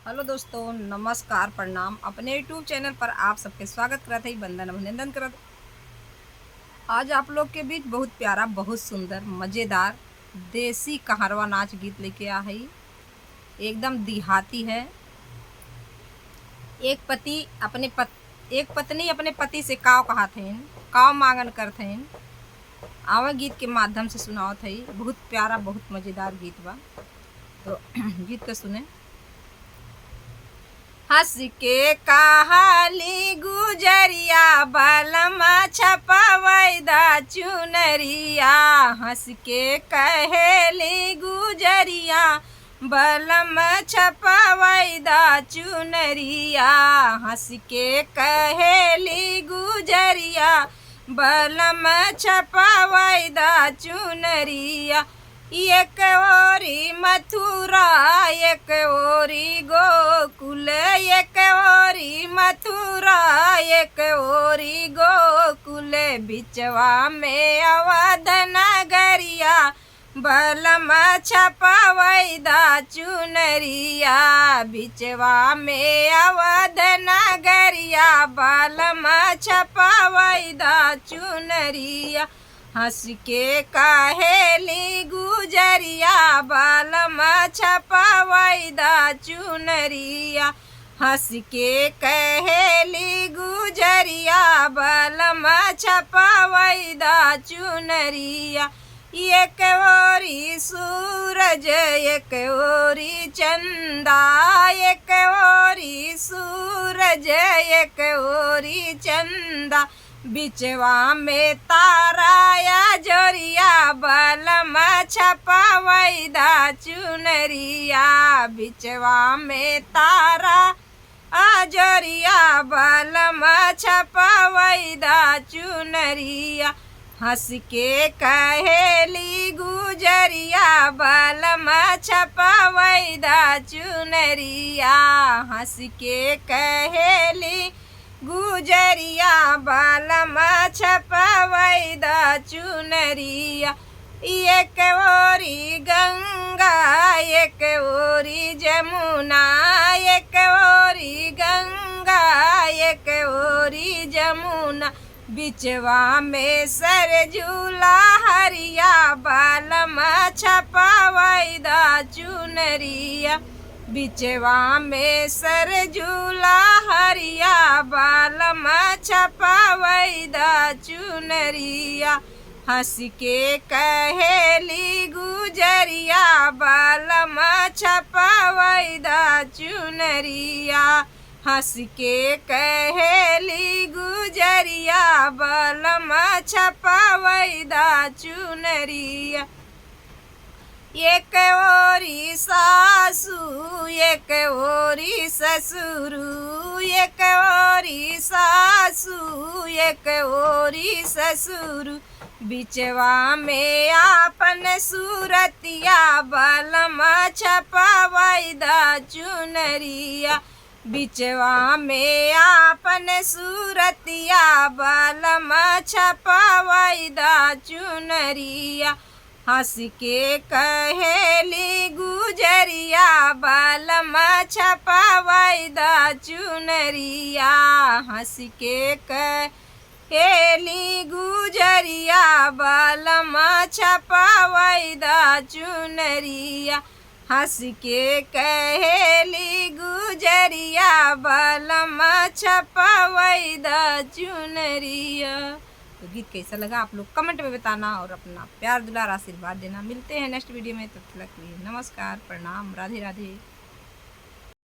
Hello दोस्तों, नमस्कार, प्रणाम। अपने यूट्यूब चैनल पर आप सबके स्वागत करत हई, वंदन अभिनंदन करत। आज आप लोग के बीच बहुत प्यारा, बहुत सुंदर, मज़ेदार देसी कहारवा नाच गीत लेके आ हई। एकदम देहाती है। एक पति एक पत्नी अपने पति से काव कहत हईन, काव मांगन करत हईन। आवा गीत के माध्यम से सुनावत हई। बहुत प्यारा, बहुत मज़ेदार गीत बा। तो गीत के सुने। हंस के कहाली गुजरिया बलमा छपवैदा चुनरिया। हंस के कहेली गुजरिया बलम छपवैदा चुनरिया। हंस के कहेली गुजरिया बलम छपवैदा चुनरिया। एक ओरी मथुरा एक ओरी गोकुल, एक ओरी मथुरा एक ओरी गोकुल, बिचवा में अवध नगरिया बलम छपवैदा चुनरिया। बिचवा में अवध नगरिया बलम छपवैदा चुनरिया। हंस के कहेली गुजरिया बलम छपवैदा चुनरिया। हंस के कहेली गुजरिया बलम छपवैदा चुनरिया। एक ओरी सूरज एक ओरी चंदा, एक ओरी सूरज एक ओरी चंदा, बिचवा में ताराया जोरिया बलम छपवैदा चुनरिया। बिचवा में तारा आजोरिया बलम छपवैदा चुनरिया। हंस के कहेली गुजरिया बलम छपवैदा चुनरिया। हंस के कहेली गुजरिया बलम छपवैदा चुनरिया। एक ओरी गंगा एक ओरी जमुना, एक ओरी गंगा एक ओरी जमुना, बिचवा में सरजूला हरिया बलम छपवैदा चुनरिया। बिचवा में सरजूला हरिया बलम छपवैदा चुनरिया। हंस के कहेली गुजरिया बलम छपवैदा चुनरिया। हंस के कहेली गुजरिया बलम छपवैदा चुनरिया। एक ओरी सासू एक ओरी ससुरु, एक ओरी सासू एक ओरी ससुरु, बिचवा में आपन सूरतिया बलम छपवैदा चुनरिया। बिचवा में आपन सूरतिया बलम छपवैदा चुनरिया। हंस के कहेली गुजरिया बलम छपवैदा चुनरिया। हंस के कहेली गुजरिया बलम छपवैदा चुनरिया। हंस के कहेली गुजरिया बलम छपवैदा चुनरिया। तो गीत कैसा लगा आप लोग कमेंट में बताना और अपना प्यार दुलार आशीर्वाद देना। मिलते हैं नेक्स्ट वीडियो में, तब तक के लिए नमस्कार, प्रणाम, राधे राधे।